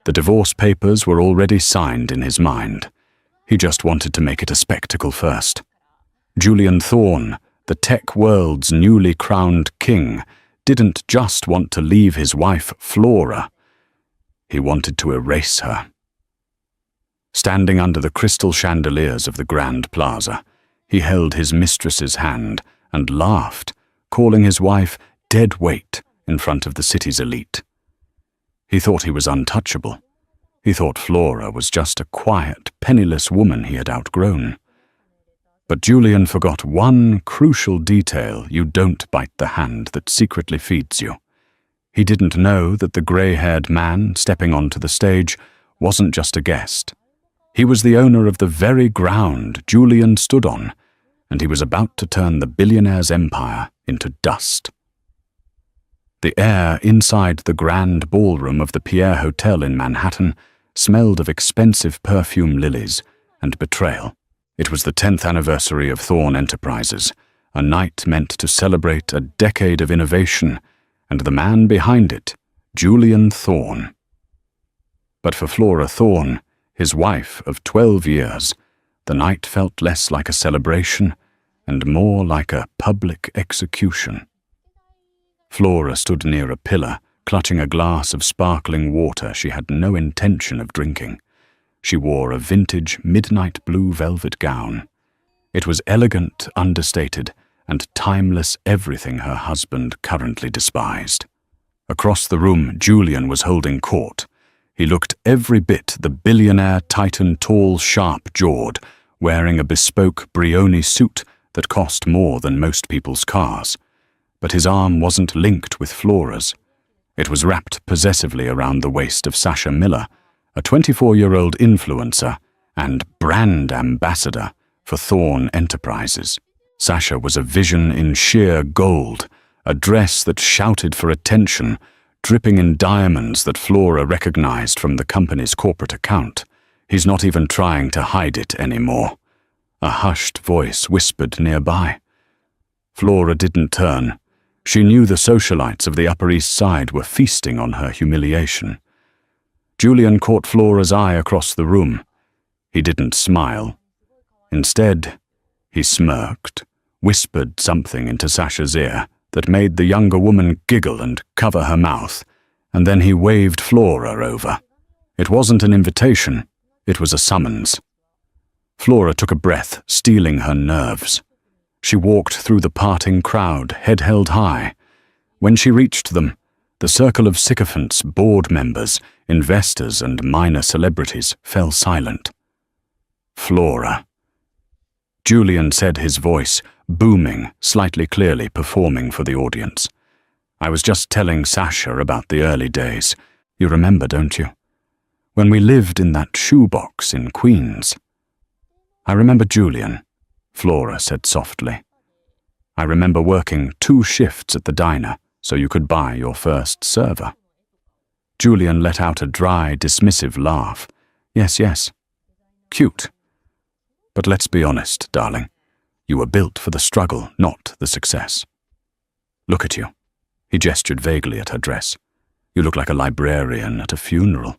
The divorce papers were already signed in his mind. He just wanted to make it a spectacle first. Julian Thorne, the tech world's newly crowned king, didn't just want to leave his wife Flora. He wanted to erase her. Standing under the crystal chandeliers of the Grand Plaza, he held his mistress's hand and laughed, calling his wife dead weight in front of the city's elite. He thought he was untouchable. He thought Flora was just a quiet, penniless woman he had outgrown. But Julian forgot one crucial detail: you don't bite the hand that secretly feeds you. He didn't know that the grey-haired man stepping onto the stage wasn't just a guest. He was the owner of the very ground Julian stood on, and he was about to turn the billionaire's empire into dust. The air inside the grand ballroom of the Pierre Hotel in Manhattan smelled of expensive perfume lilies and betrayal. It was the 10th anniversary of Thorne Enterprises, a night meant to celebrate a decade of innovation, and the man behind it, Julian Thorne. But for Flora Thorne, his wife of 12 years, the night felt less like a celebration and more like a public execution. Flora stood near a pillar, clutching a glass of sparkling water she had no intention of drinking. She wore a vintage midnight blue velvet gown. It was elegant, understated, and timeless, everything her husband currently despised. Across the room, Julian was holding court. He looked every bit the billionaire titan, tall, sharp-jawed, wearing a bespoke Brioni suit that cost more than most people's cars. But his arm wasn't linked with Flora's. It was wrapped possessively around the waist of Sasha Miller, a 24-year-old influencer and brand ambassador for Thorne Enterprises. Sasha was a vision in sheer gold, a dress that shouted for attention, dripping in diamonds that Flora recognized from the company's corporate account. He's not even trying to hide it anymore. A hushed voice whispered nearby. Flora didn't turn. She knew the socialites of the Upper East Side were feasting on her humiliation. Julian caught Flora's eye across the room. He didn't smile. Instead, he smirked, whispered something into Sasha's ear that made the younger woman giggle and cover her mouth, and then he waved Flora over. It wasn't an invitation, it was a summons. Flora took a breath, steeling her nerves. She walked through the parting crowd, head held high. When she reached them, the circle of sycophants, board members, investors, and minor celebrities fell silent. Flora. Julian said, his voice booming, slightly clearly performing for the audience. I was just telling Sasha about the early days. You remember, don't you? When we lived in that shoebox in Queens. I remember, Julian, Flora said softly. I remember working 2 shifts at the diner so you could buy your first server. Julian let out a dry, dismissive laugh. Yes, yes. Cute. But let's be honest, darling. You were built for the struggle, not the success. Look at you. He gestured vaguely at her dress. You look like a librarian at a funeral.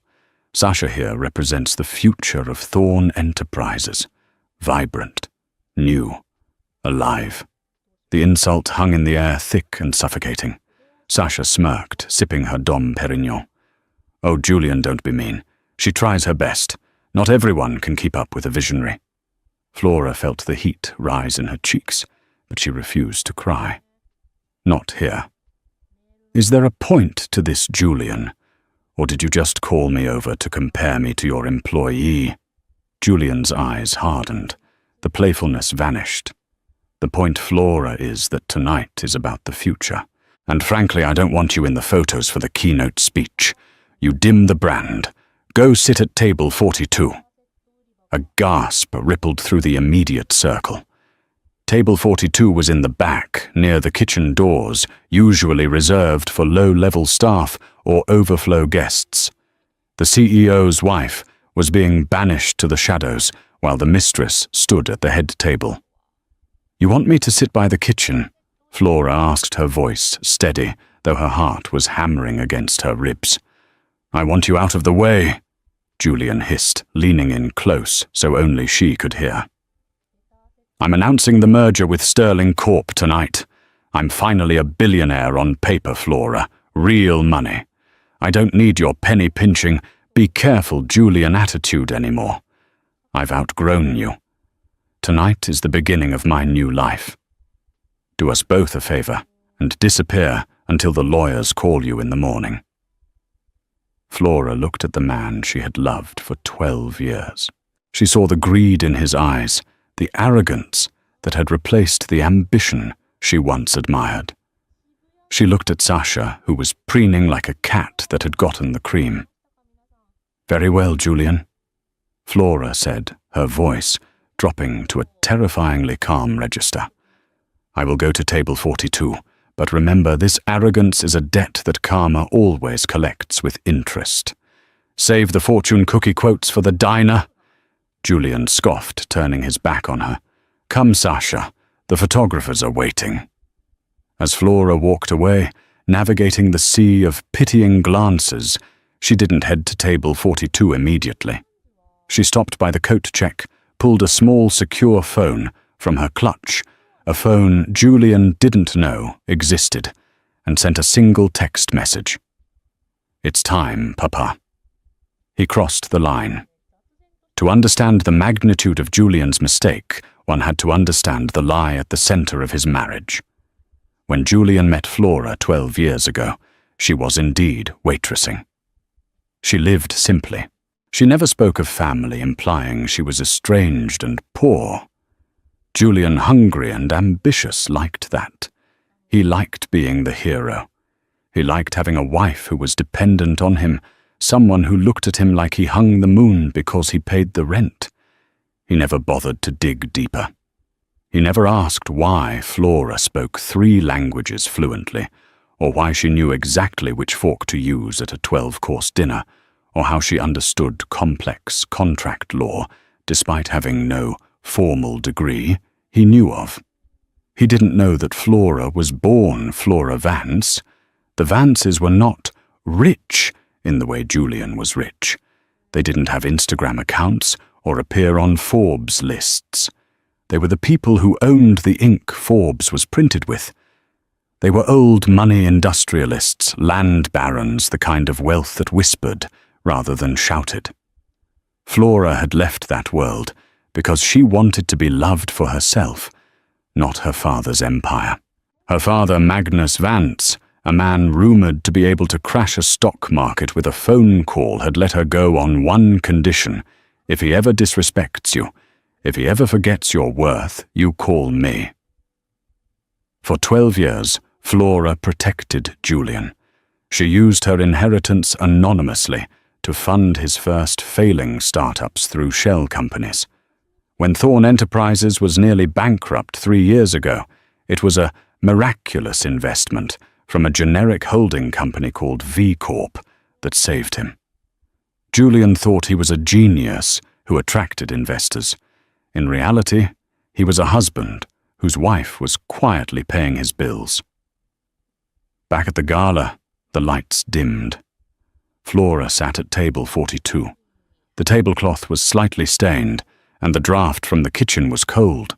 Sasha here represents the future of Thorne Enterprises. Vibrant, new, alive. The insult hung in the air, thick and suffocating. Sasha smirked, sipping her Dom Perignon. Oh, Julian, don't be mean. She tries her best. Not everyone can keep up with a visionary. Flora felt the heat rise in her cheeks, but she refused to cry. Not here. Is there a point to this, Julian? Or did you just call me over to compare me to your employee? Julian's eyes hardened. The playfulness vanished. The point, Flora, is that tonight is about the future. And frankly, I don't want you in the photos for the keynote speech. You dim the brand. Go sit at table 42. A gasp rippled through the immediate circle. Table 42 was in the back, near the kitchen doors, usually reserved for low-level staff or overflow guests. The CEO's wife was being banished to the shadows, while the mistress stood at the head table. You want me to sit by the kitchen? Flora asked, her voice steady, though her heart was hammering against her ribs. "I want you out of the way," Julian hissed, leaning in close so only she could hear. "I'm announcing the merger with Sterling Corp tonight. I'm finally a billionaire on paper, Flora. Real money. I don't need your penny-pinching, be careful Julian attitude anymore. I've outgrown you. Tonight is the beginning of my new life. Do us both a favor and disappear until the lawyers call you in the morning." Flora looked at the man she had loved for 12 years. She saw the greed in his eyes, the arrogance that had replaced the ambition she once admired. She looked at Sasha, who was preening like a cat that had gotten the cream. "Very well, Julian," Flora said, her voice dropping to a terrifyingly calm register. "I will go to table 42, but remember this arrogance is a debt that karma always collects with interest. Save the fortune cookie quotes for the diner." Julian scoffed, turning his back on her. "Come, Sasha, the photographers are waiting." As Flora walked away, navigating the sea of pitying glances, she didn't head to table 42 immediately. She stopped by the coat check, pulled a small secure phone from her clutch, a phone Julian didn't know existed, and sent a single text message. "It's time, Papa." He crossed the line. To understand the magnitude of Julian's mistake, one had to understand the lie at the center of his marriage. When Julian met Flora 12 years ago, she was indeed waitressing. She lived simply. She never spoke of family, implying she was estranged and poor. Julian, hungry and ambitious, liked that. He liked being the hero. He liked having a wife who was dependent on him, someone who looked at him like he hung the moon because he paid the rent. He never bothered to dig deeper. He never asked why Flora spoke 3 languages fluently, or why she knew exactly which fork to use at a 12-course dinner, or how she understood complex contract law, despite having no formal degree he knew of. He didn't know that Flora was born Flora Vance. The Vances were not rich in the way Julian was rich. They didn't have Instagram accounts or appear on Forbes lists. They were the people who owned the ink Forbes was printed with. They were old money industrialists, land barons, the kind of wealth that whispered rather than shouted. Flora had left that world because she wanted to be loved for herself, not her father's empire. Her father, Magnus Vance, a man rumored to be able to crash a stock market with a phone call, had let her go on one condition: if he ever disrespects you, if he ever forgets your worth, you call me. For 12 years, Flora protected Julian. She used her inheritance anonymously to fund his first failing startups through shell companies. When Thorn Enterprises was nearly bankrupt 3 years ago, it was a miraculous investment from a generic holding company called V Corp that saved him. Julian thought he was a genius who attracted investors. In reality, he was a husband whose wife was quietly paying his bills. Back at the gala, the lights dimmed. Flora sat at table 42. The tablecloth was slightly stained, and the draft from the kitchen was cold.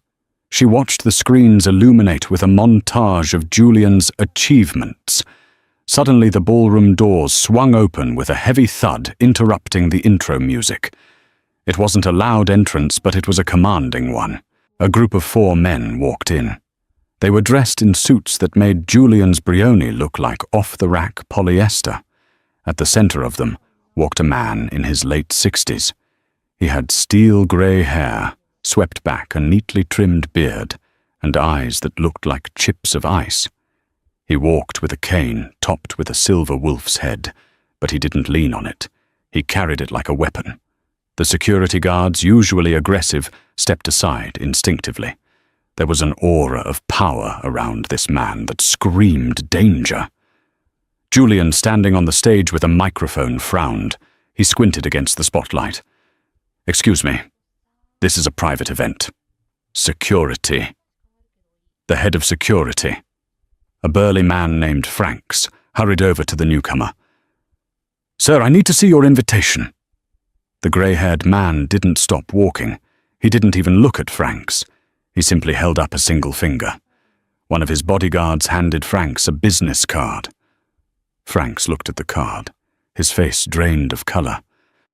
She watched the screens illuminate with a montage of Julian's achievements. Suddenly the ballroom doors swung open with a heavy thud, interrupting the intro music. It wasn't a loud entrance, but it was a commanding one. A group of 4 men walked in. They were dressed in suits that made Julian's Brioni look like off-the-rack polyester. At the center of them walked a man in his late 60s. He had steel-gray hair, swept back, a neatly trimmed beard, and eyes that looked like chips of ice. He walked with a cane topped with a silver wolf's head, but he didn't lean on it. He carried it like a weapon. The security guards, usually aggressive, stepped aside instinctively. There was an aura of power around this man that screamed danger. Julian, standing on the stage with a microphone, frowned. He squinted against the spotlight. "Excuse me. This is a private event. Security." The head of security, a burly man named Franks, hurried over to the newcomer. Sir, I need to see your invitation. The grey-haired man didn't stop walking. He didn't even look at Franks. He simply held up a single finger. One of his bodyguards handed Franks a business card. Franks looked at the card, his face drained of colour.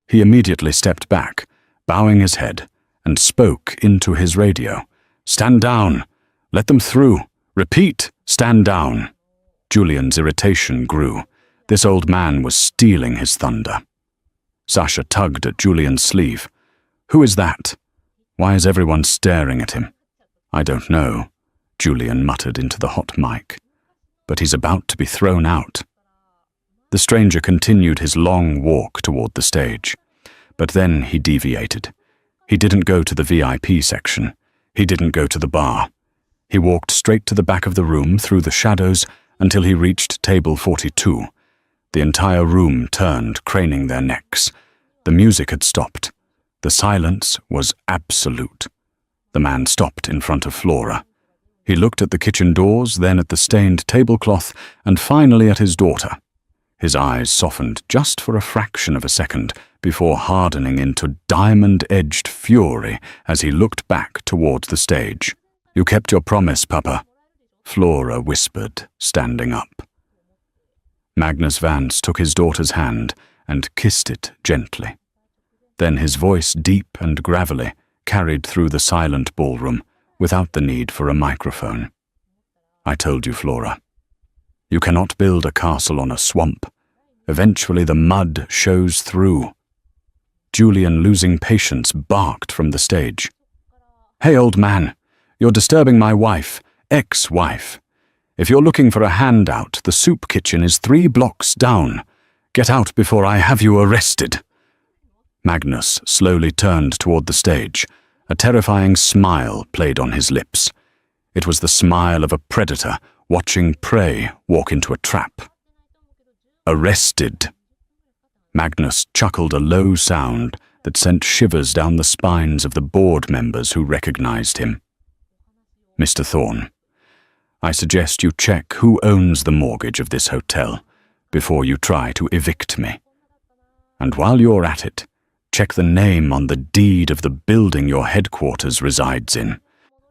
He immediately stepped back, bowing his head, and spoke into his radio. "Stand down! Let them through! Repeat, stand down!" Julian's irritation grew. This old man was stealing his thunder. Sasha tugged at Julian's sleeve. "Who is that? Why is everyone staring at him?" "I don't know," Julian muttered into the hot mic. "But he's about to be thrown out." The stranger continued his long walk toward the stage. But then he deviated. He didn't go to the VIP section. He didn't go to the bar. He walked straight to the back of the room through the shadows until he reached table 42. The entire room turned, craning their necks. The music had stopped. The silence was absolute. The man stopped in front of Flora. He looked at the kitchen doors, then at the stained tablecloth, and finally at his daughter. His eyes softened just for a fraction of a second before hardening into diamond-edged fury as he looked back towards the stage. "You kept your promise, Papa," Flora whispered, standing up. Magnus Vance took his daughter's hand and kissed it gently. Then his voice, deep and gravelly, carried through the silent ballroom without the need for a microphone. "I told you, Flora. You cannot build a castle on a swamp. Eventually the mud shows through." Julian, losing patience, barked from the stage. "Hey, old man, you're disturbing my wife, ex-wife. If you're looking for a handout, the soup kitchen is 3 blocks down. Get out before I have you arrested." Magnus slowly turned toward the stage. A terrifying smile played on his lips. It was the smile of a predator watching prey walk into a trap. "Arrested." Magnus chuckled a low sound that sent shivers down the spines of the board members who recognized him. "Mr. Thorne, I suggest you check who owns the mortgage of this hotel before you try to evict me. And while you're at it, check the name on the deed of the building your headquarters resides in."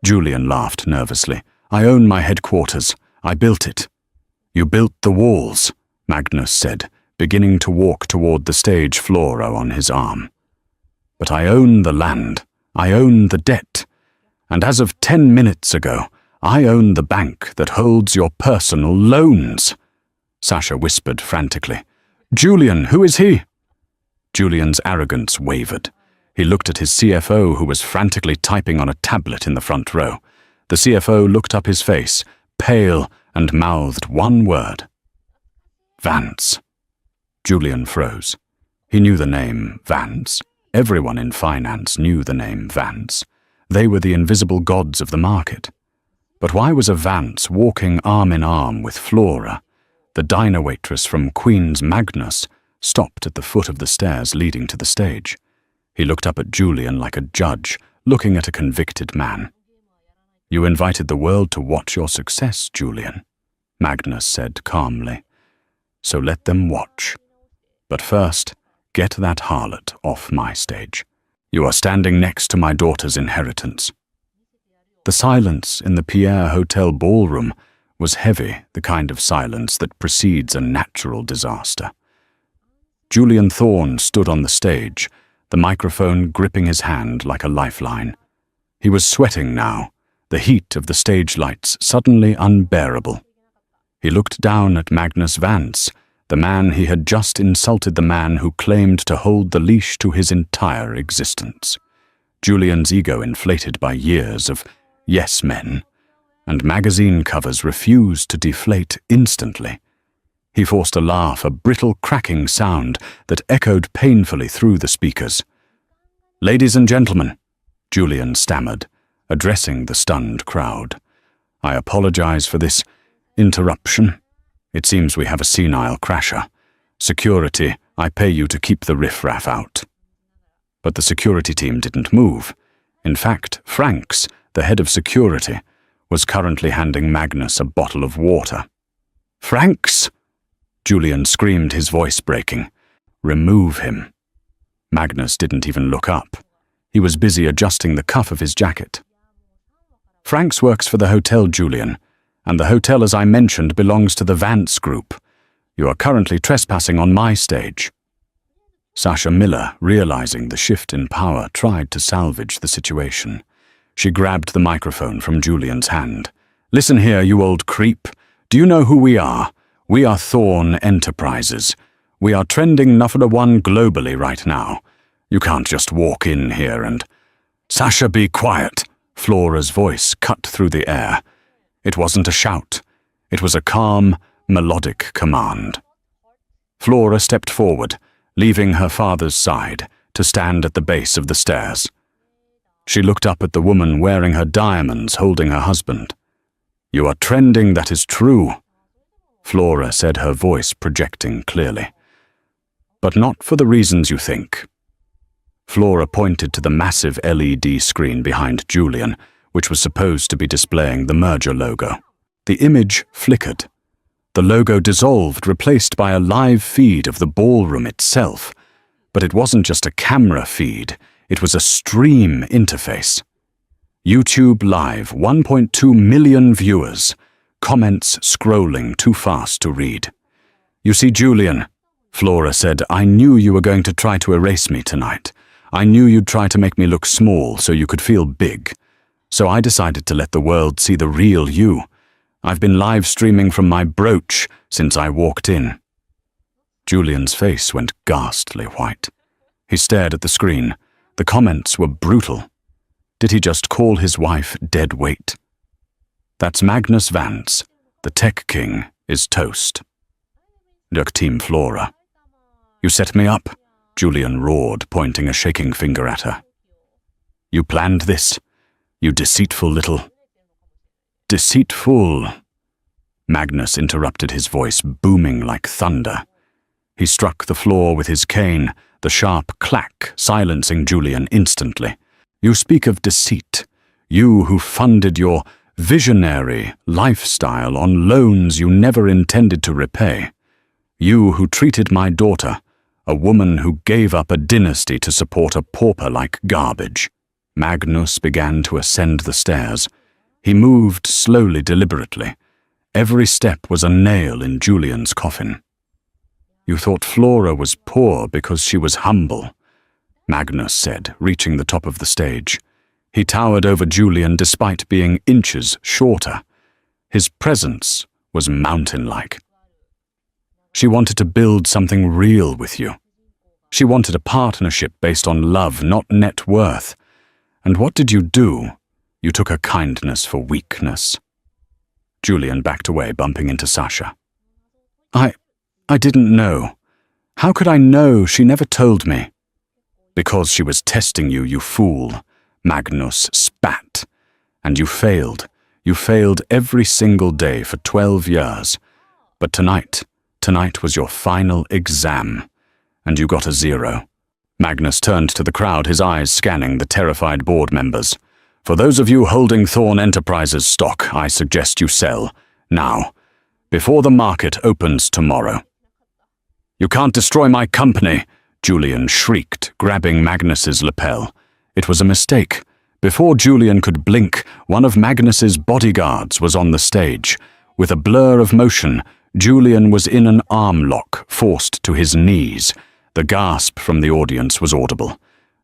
Julian laughed nervously. "I own my headquarters. I built it." "You built the walls," Magnus said, beginning to walk toward the stage, Flora on his arm. "But I own the land. I own the debt. And as of 10 minutes ago, I own the bank that holds your personal loans." Sasha whispered frantically. "Julian, who is he?" Julian's arrogance wavered. He looked at his CFO, who was frantically typing on a tablet in the front row. The CFO looked up his face, pale, and mouthed one word. "Vance." Julian froze. He knew the name Vance. Everyone in finance knew the name Vance. They were the invisible gods of the market. But why was a Vance walking arm in arm with Flora? The diner waitress from Queen's Magnus stopped at the foot of the stairs leading to the stage. He looked up at Julian like a judge, looking at a convicted man. "You invited the world to watch your success, Julian," Magnus said calmly. "So let them watch. But first, get that harlot off my stage. You are standing next to my daughter's inheritance." The silence in the Pierre Hotel ballroom was heavy, the kind of silence that precedes a natural disaster. Julian Thorne stood on the stage, the microphone gripping his hand like a lifeline. He was sweating now, the heat of the stage lights suddenly unbearable. He looked down at Magnus Vance, the man he had just insulted, the man who claimed to hold the leash to his entire existence. Julian's ego inflated by years of yes men, and magazine covers refused to deflate instantly. He forced a laugh, a brittle cracking sound that echoed painfully through the speakers. "Ladies and gentlemen," Julian stammered, addressing the stunned crowd, "I apologize for this interruption. It seems we have a senile crasher. Security, I pay you to keep the riffraff out." But the security team didn't move. In fact, Franks, the head of security, was currently handing Magnus a bottle of water. "Franks!" Julian screamed, his voice breaking. Remove him. Magnus didn't even look up. He was busy adjusting the cuff of his jacket. Franks works for the hotel, Julian, and the hotel, as I mentioned, belongs to the Vance Group. You are currently trespassing on my stage. Sasha Miller, realizing the shift in power, tried to salvage the situation. She grabbed the microphone from Julian's hand. Listen here, you old creep. Do you know who we are? We are Thorn Enterprises. We are trending #1 globally right now. You can't just walk in here and... Sasha, be quiet. Flora's voice cut through the air. It wasn't a shout. It was a calm, melodic command. Flora stepped forward, leaving her father's side, to stand at the base of the stairs. She looked up at the woman wearing her diamonds, holding her husband. You are trending, that is true, Flora said, her voice projecting clearly. But not for the reasons you think. Flora pointed to the massive LED screen behind Julian, which was supposed to be displaying the merger logo. The image flickered. The logo dissolved, replaced by a live feed of the ballroom itself. But it wasn't just a camera feed, it was a stream interface. YouTube Live, 1.2 million viewers. Comments scrolling too fast to read. You see, Julian, Flora said, I knew you were going to try to erase me tonight. I knew you'd try to make me look small so you could feel big. So I decided to let the world see the real you. I've been live streaming from my brooch since I walked in. Julian's face went ghastly white. He stared at the screen. The comments were brutal. Did he just call his wife dead weight? That's Magnus Vance. The tech king is toast. Look, Team Flora. You set me up, Julian roared, pointing a shaking finger at her. You planned this, you deceitful little... Deceitful... Magnus interrupted, his voice booming like thunder. He struck the floor with his cane, the sharp clack silencing Julian instantly. You speak of deceit, you who funded your visionary lifestyle on loans you never intended to repay. You who treated my daughter, a woman who gave up a dynasty to support a pauper, like garbage. Magnus began to ascend the stairs. He moved slowly, deliberately. Every step was a nail in Julian's coffin. You thought Flora was poor because she was humble, Magnus said, reaching the top of the stage. He towered over Julian despite being inches shorter. His presence was mountain-like. She wanted to build something real with you. She wanted a partnership based on love, not net worth. And what did you do? You took her kindness for weakness. Julian backed away, bumping into Sasha. I didn't know. How could I know? She never told me. Because she was testing you, you fool. Magnus spat. And you failed. You failed every single day for 12 years. But tonight was your final exam. And you got a 0. Magnus turned to the crowd, his eyes scanning the terrified board members. For those of you holding Thorn Enterprises stock, I suggest you sell. Now. Before the market opens tomorrow. You can't destroy my company, Julian shrieked, grabbing Magnus's lapel. It was a mistake. Before Julian could blink, one of Magnus's bodyguards was on the stage. With a blur of motion, Julian was in an arm lock, forced to his knees. The gasp from the audience was audible.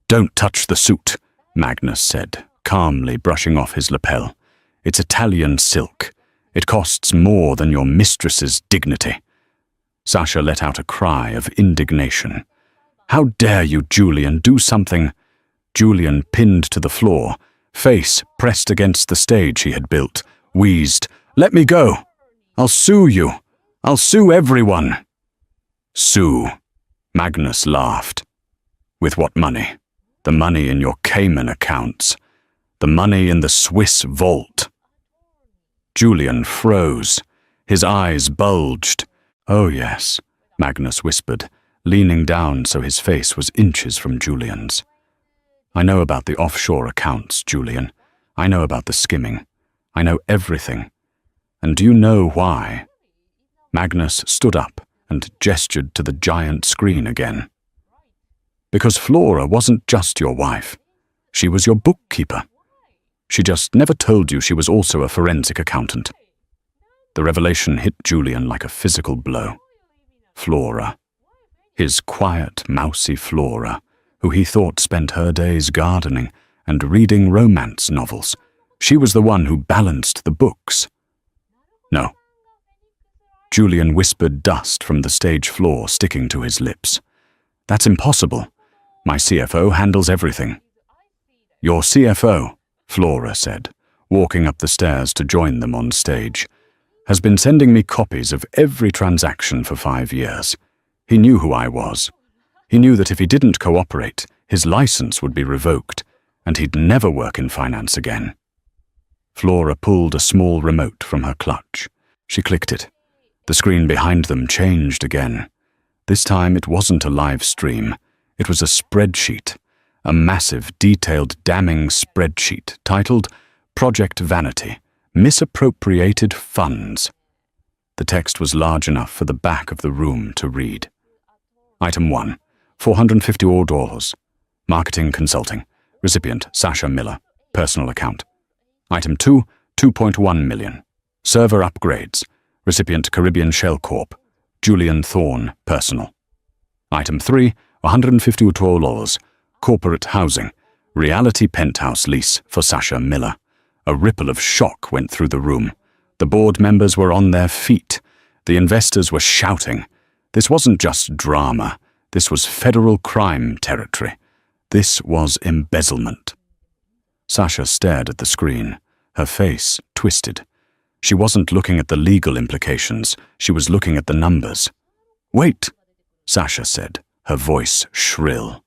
Don't touch the suit, Magnus said, calmly brushing off his lapel. It's Italian silk. It costs more than your mistress's dignity. Sasha let out a cry of indignation. How dare you, Julian, do something? Julian, pinned to the floor, face pressed against the stage he had built, wheezed, Let me go! I'll sue you! I'll sue everyone! Sue, Magnus laughed. With what money? The money in your Cayman accounts. The money in the Swiss vault. Julian froze. His eyes bulged. Oh yes, Magnus whispered, leaning down so his face was inches from Julian's. I know about the offshore accounts, Julian. I know about the skimming. I know everything. And do you know why? Magnus stood up and gestured to the giant screen again. Because Flora wasn't just your wife. She was your bookkeeper. She just never told you she was also a forensic accountant. The revelation hit Julian like a physical blow. Flora. His quiet, mousy Flora, who he thought spent her days gardening and reading romance novels. She was the one who balanced the books. No. Julian whispered dust from the stage floor sticking to his lips. That's impossible. My CFO handles everything. Your CFO, Flora said, walking up the stairs to join them on stage, has been sending me copies of every transaction for 5 years. He knew who I was. He knew that if he didn't cooperate, his license would be revoked, and he'd never work in finance again. Flora pulled a small remote from her clutch. She clicked it. The screen behind them changed again. This time it wasn't a live stream. It was a spreadsheet, a massive, detailed, damning spreadsheet titled Project Vanity, Misappropriated Funds. The text was large enough for the back of the room to read. Item 1, $450. Marketing Consulting. Recipient, Sasha Miller. Personal account. Item 2, $2.1 million. Server upgrades. Recipient, Caribbean Shell Corp. Julian Thorne, personal. Item 3, $150. Corporate housing. Reality penthouse lease for Sasha Miller. A ripple of shock went through the room. The board members were on their feet. The investors were shouting. This wasn't just drama. This was federal crime territory. This was embezzlement. Sasha stared at the screen, her face twisted. She wasn't looking at the legal implications. She was looking at the numbers. Wait, Sasha said, her voice shrill.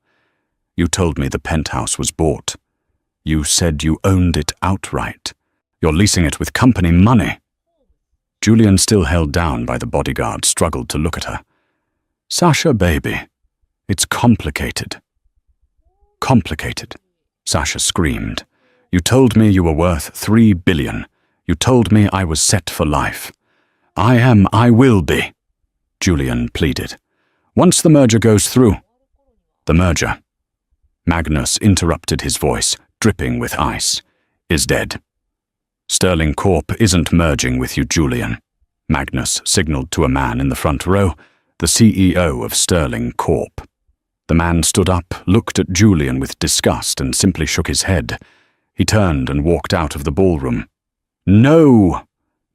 You told me the penthouse was bought. You said you owned it outright. You're leasing it with company money. Julian, still held down by the bodyguard, struggled to look at her. Sasha, baby, it's complicated. Complicated, Sasha screamed. You told me you were worth $3 billion. You told me I was set for life. I will be, Julian pleaded. Once the merger goes through. The merger, Magnus interrupted his voice, dripping with ice, is dead. Sterling Corp isn't merging with you, Julian, Magnus signaled to a man in the front row, the CEO of Sterling Corp. The man stood up, looked at Julian with disgust and simply shook his head. He turned and walked out of the ballroom. No!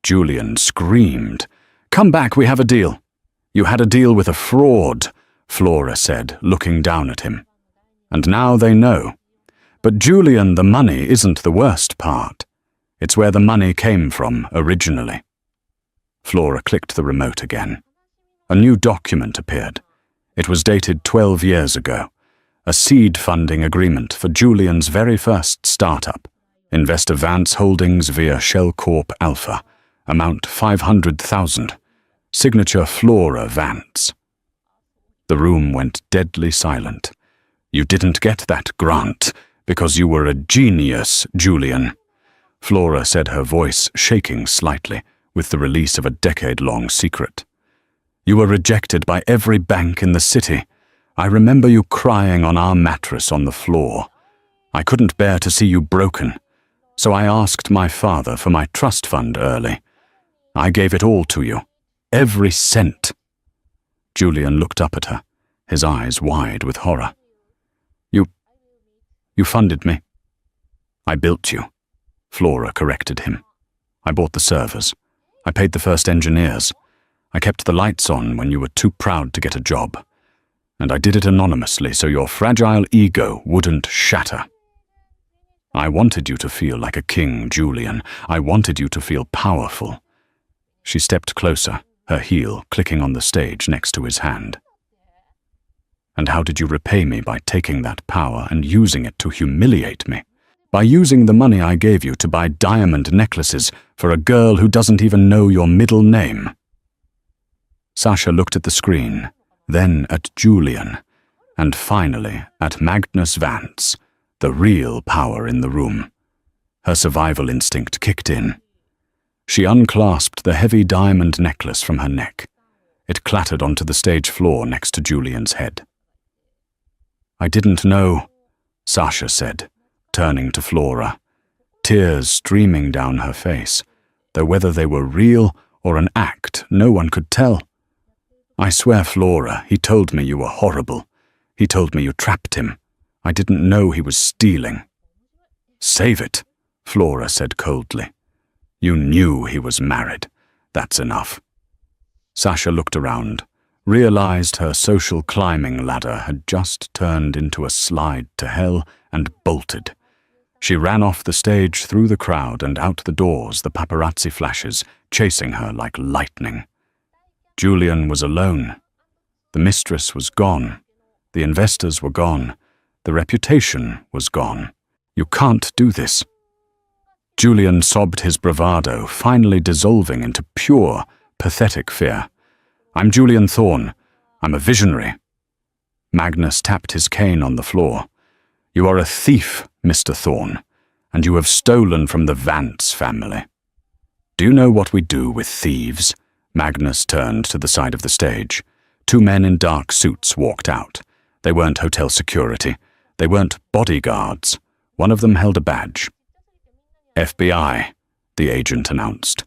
Julian screamed. Come back, we have a deal. You had a deal with a fraud, Flora said, looking down at him. And now they know. But Julian, the money isn't the worst part. It's where the money came from originally. Flora clicked the remote again. A new document appeared. It was dated 12 years ago. A seed funding agreement for Julian's very first startup. Investor Vance Holdings via Shell Corp Alpha. Amount $500,000. Signature Flora Vance. The room went deadly silent. You didn't get that grant because you were a genius, Julian. Flora said, her voice shaking slightly with the release of a decade-long secret. You were rejected by every bank in the city. I remember you crying on our mattress on the floor. I couldn't bear to see you broken, so I asked my father for my trust fund early. I gave it all to you, every cent. Julian looked up at her, his eyes wide with horror. You funded me. I built you, Flora corrected him. I bought the servers. I paid the first engineers. I kept the lights on when you were too proud to get a job. And I did it anonymously so your fragile ego wouldn't shatter. I wanted you to feel like a king, Julian. I wanted you to feel powerful. She stepped closer, her heel clicking on the stage next to his hand. And how did you repay me by taking that power and using it to humiliate me? By using the money I gave you to buy diamond necklaces for a girl who doesn't even know your middle name. Sasha looked at the screen, then at Julian, and finally at Magnus Vance, the real power in the room. Her survival instinct kicked in. She unclasped the heavy diamond necklace from her neck. It clattered onto the stage floor next to Julian's head. "I didn't know," Sasha said, turning to Flora, tears streaming down her face, though whether they were real or an act, no one could tell. "I swear, Flora, he told me you were horrible. He told me you trapped him. I didn't know he was stealing." "Save it," Flora said coldly. "You knew he was married. That's enough." Sasha looked around, realized her social climbing ladder had just turned into a slide to hell, and bolted. She ran off the stage, through the crowd and out the doors, the paparazzi flashes chasing her like lightning. Julian was alone. The mistress was gone. The investors were gone. The reputation was gone. "You can't do this." Julian sobbed his bravado, finally dissolving into pure, pathetic fear. "I'm Julian Thorne. I'm a visionary." Magnus tapped his cane on the floor. "You are a thief, Mr. Thorne, and you have stolen from the Vance family." "Do you know what we do with thieves?" Magnus turned to the side of the stage. Two men in dark suits walked out. They weren't hotel security. They weren't bodyguards. One of them held a badge. "FBI," the agent announced.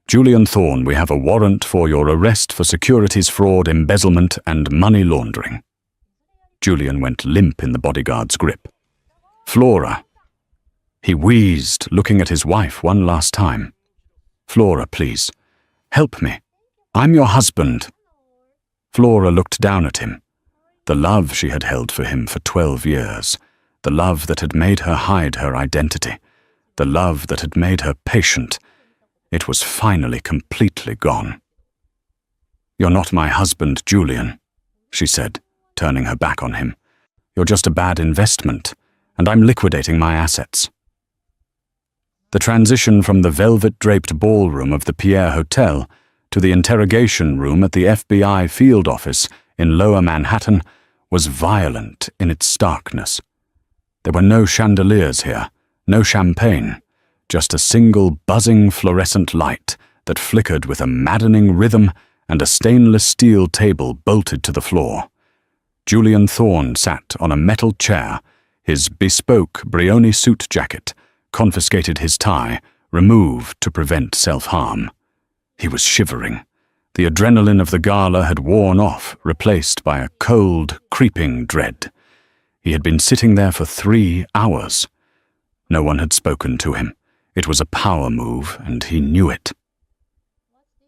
"Julian Thorne, we have a warrant for your arrest for securities fraud, embezzlement, and money laundering." Julian went limp in the bodyguard's grip. "Flora." He wheezed, looking at his wife one last time. "Flora, please. Help me. I'm your husband." Flora looked down at him. The love she had held for him for 12 years. The love that had made her hide her identity. The love that had made her patient. It was finally completely gone. "You're not my husband, Julian," she said, turning her back on him. "You're just a bad investment, and I'm liquidating my assets." The transition from the velvet-draped ballroom of the Pierre Hotel to the interrogation room at the FBI field office in Lower Manhattan was violent in its starkness. There were no chandeliers here, no champagne, just a single buzzing fluorescent light that flickered with a maddening rhythm and a stainless steel table bolted to the floor. Julian Thorne sat on a metal chair, his bespoke Brioni suit jacket, confiscated his tie, removed to prevent self-harm. He was shivering. The adrenaline of the gala had worn off, replaced by a cold, creeping dread. He had been sitting there for 3 hours. No one had spoken to him. It was a power move, and he knew it.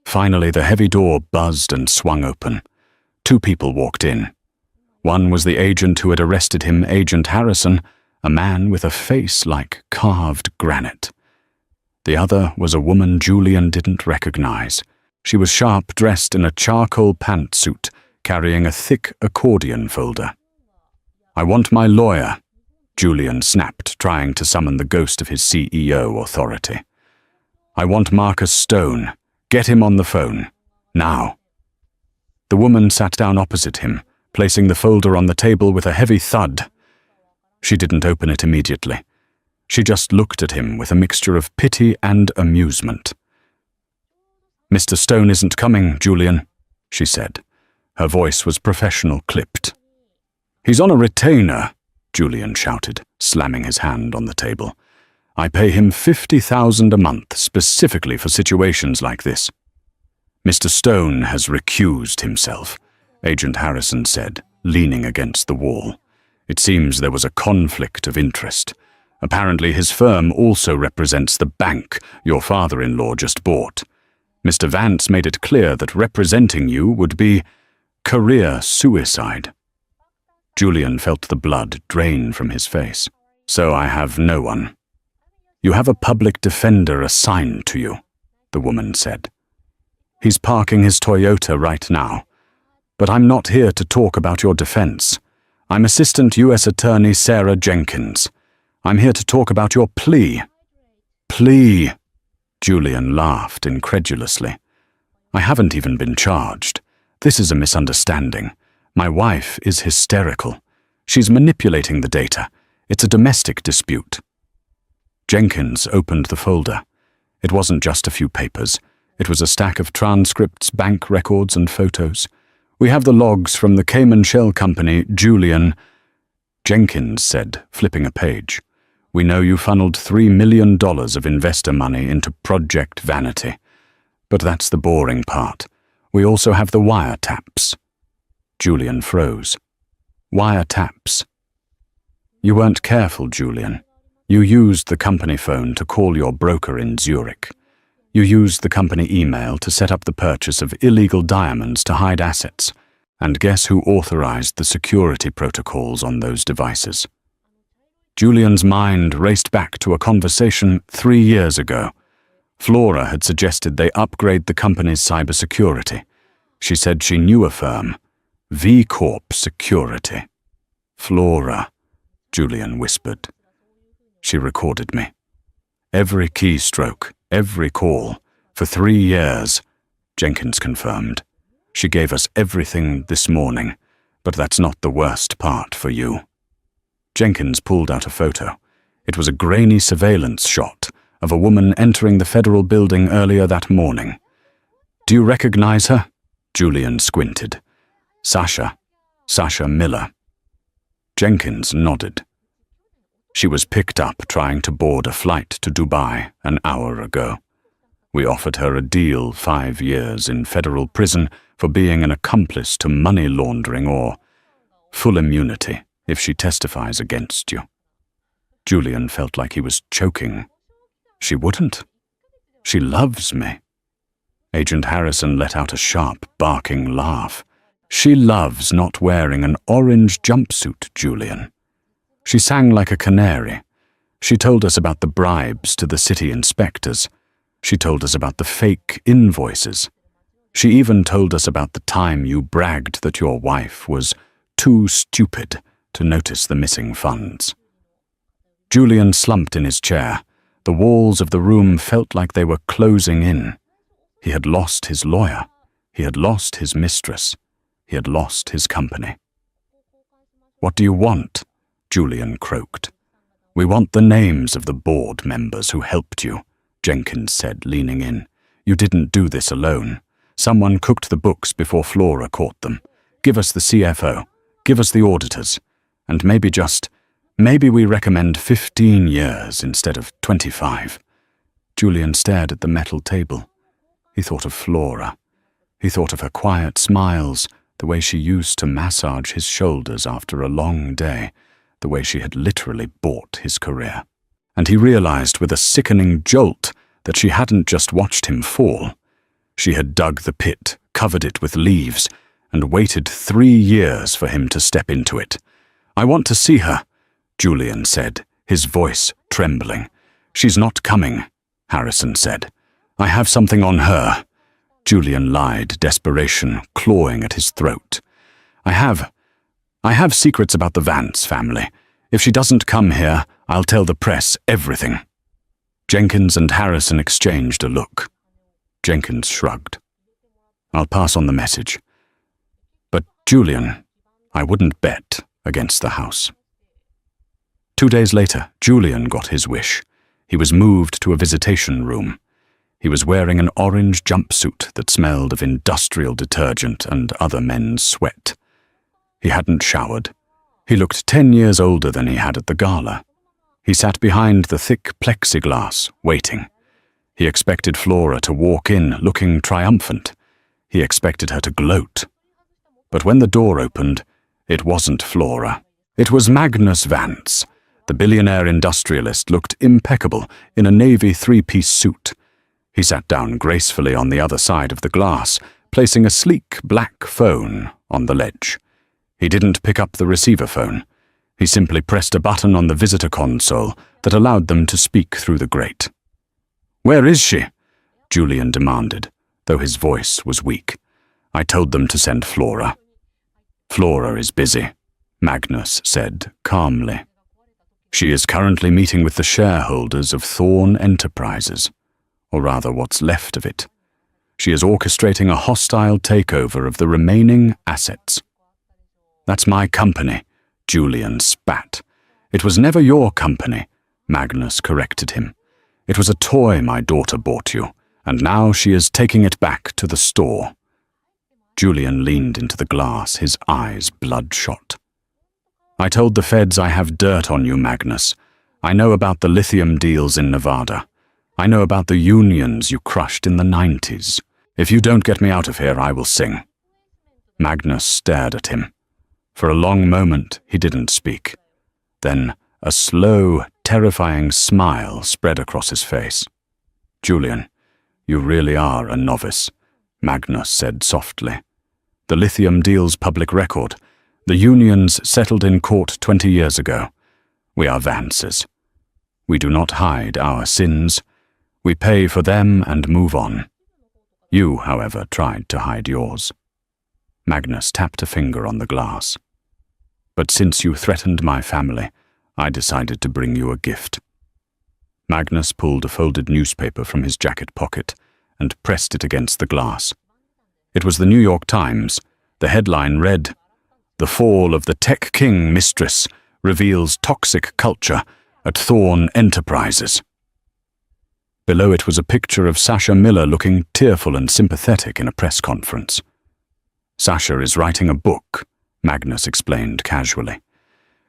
Finally, the heavy door buzzed and swung open. 2 people walked in. One was the agent who had arrested him, Agent Harrison, a man with a face like carved granite. The other was a woman Julian didn't recognize. She was sharp-dressed in a charcoal pantsuit, carrying a thick accordion folder. "I want my lawyer," Julian snapped, trying to summon the ghost of his CEO authority. "I want Marcus Stone. Get him on the phone. Now." The woman sat down opposite him, placing the folder on the table with a heavy thud. She didn't open it immediately. She just looked at him with a mixture of pity and amusement. "Mr. Stone isn't coming, Julian," she said. Her voice was professional, clipped. "He's on a retainer," Julian shouted, slamming his hand on the table. "I pay him $50,000 a month specifically for situations like this." "Mr. Stone has recused himself," Agent Harrison said, leaning against the wall. "It seems there was a conflict of interest. Apparently his firm also represents the bank your father-in-law just bought. Mr. Vance made it clear that representing you would be career suicide." Julian felt the blood drain from his face. "So I have no one." "You have a public defender assigned to you," the woman said. "He's parking his Toyota right now. But I'm not here to talk about your defense. I'm Assistant U.S. Attorney Sarah Jenkins. I'm here to talk about your plea." "Plea?" Julian laughed incredulously. "I haven't even been charged. This is a misunderstanding. My wife is hysterical. She's manipulating the data. It's a domestic dispute." Jenkins opened the folder. It wasn't just a few papers. It was a stack of transcripts, bank records, and photos. "We have the logs from the Cayman Shell Company, Julian," Jenkins said, flipping a page. "We know you funneled $3 million of investor money into Project Vanity. But that's the boring part. We also have the wiretaps." Julian froze. "Wiretaps?" "You weren't careful, Julian. You used the company phone to call your broker in Zurich. You used the company email to set up the purchase of illegal diamonds to hide assets. And guess who authorized the security protocols on those devices?" Julian's mind raced back to a conversation 3 years ago. Flora had suggested they upgrade the company's cybersecurity. She said she knew a firm, V Corp Security. "Flora," Julian whispered. "She recorded me. Every keystroke, every call, for 3 years," Jenkins confirmed. "She gave us everything this morning, but that's not the worst part for you." Jenkins pulled out a photo. It was a grainy surveillance shot of a woman entering the federal building earlier that morning. "Do you recognize her?" Julian squinted. Sasha Miller." Jenkins nodded. "She was picked up trying to board a flight to Dubai an hour ago. We offered her a deal 5 years in federal prison for being an accomplice to money laundering or full immunity if she testifies against you." Julian felt like he was choking. "She wouldn't. She loves me." Agent Harrison let out a sharp, barking laugh. "She loves not wearing an orange jumpsuit, Julian. She sang like a canary. She told us about the bribes to the city inspectors. She told us about the fake invoices. She even told us about the time you bragged that your wife was too stupid to notice the missing funds." Julian slumped in his chair. The walls of the room felt like they were closing in. He had lost his lawyer. He had lost his mistress. He had lost his company. "What do you want?" Julian croaked. "We want the names of the board members who helped you," Jenkins said, leaning in. "You didn't do this alone. Someone cooked the books before Flora caught them. Give us the CFO. Give us the auditors. And maybe we recommend 15 years instead of 25. Julian stared at the metal table. He thought of Flora. He thought of her quiet smiles, the way she used to massage his shoulders after a long day, the way she had literally bought his career. And he realized with a sickening jolt that she hadn't just watched him fall. She had dug the pit, covered it with leaves, and waited 3 years for him to step into it. "I want to see her," Julian said, his voice trembling. "She's not coming," Harrison said. "I have something on her." Julian lied, desperation clawing at his throat. I have secrets about the Vance family. If she doesn't come here, I'll tell the press everything." Jenkins and Harrison exchanged a look. Jenkins shrugged. "I'll pass on the message. But, Julian, I wouldn't bet against the house." 2 days later, Julian got his wish. He was moved to a visitation room. He was wearing an orange jumpsuit that smelled of industrial detergent and other men's sweat. He hadn't showered. He looked 10 years older than he had at the gala. He sat behind the thick plexiglass, waiting. He expected Flora to walk in looking triumphant. He expected her to gloat. But when the door opened, it wasn't Flora. It was Magnus Vance. The billionaire industrialist looked impeccable in a navy 3-piece suit. He sat down gracefully on the other side of the glass, placing a sleek black phone on the ledge. He didn't pick up the receiver phone. He simply pressed a button on the visitor console that allowed them to speak through the grate. "Where is she?" Julian demanded, though his voice was weak. "I told them to send Flora." "Flora is busy," Magnus said calmly. "She is currently meeting with the shareholders of Thorn Enterprises, or rather what's left of it. She is orchestrating a hostile takeover of the remaining assets." "That's my company," Julian spat. "It was never your company," Magnus corrected him. "It was a toy my daughter bought you, and now she is taking it back to the store. Julian leaned into the glass, his eyes bloodshot. I told the feds I have dirt on you, Magnus. I know about the lithium deals in Nevada. I know about the unions you crushed in the 90s. If you don't get me out of here, I will sing. Magnus stared at him. For a long moment, he didn't speak. Then a slow, terrifying smile spread across his face. Julian, you really are a novice, Magnus said softly. The lithium deal's public record. The unions settled in court 20 years ago. We are Vances. We do not hide our sins. We pay for them and move on. You, however, tried to hide yours. Magnus tapped a finger on the glass. But since you threatened my family, I decided to bring you a gift. Magnus pulled a folded newspaper from his jacket pocket and pressed it against the glass. It was the New York Times. The headline read, "The Fall of the Tech King Mistress Reveals Toxic Culture at Thorn Enterprises." Below it was a picture of Sasha Miller looking tearful and sympathetic in a press conference. Sasha is writing a book, Magnus explained casually.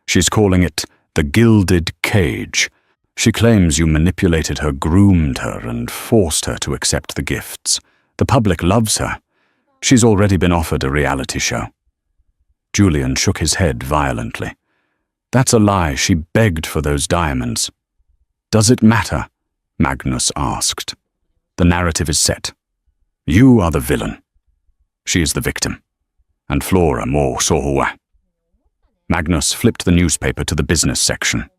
She's calling it The Gilded Cage. She claims you manipulated her, groomed her, and forced her to accept the gifts. The public loves her. She's already been offered a reality show. Julian shook his head violently. That's a lie. She begged for those diamonds. Does it matter? Magnus asked. The narrative is set. You are the villain. She is the victim. And Flora more Sohua. Magnus flipped the newspaper to the business section.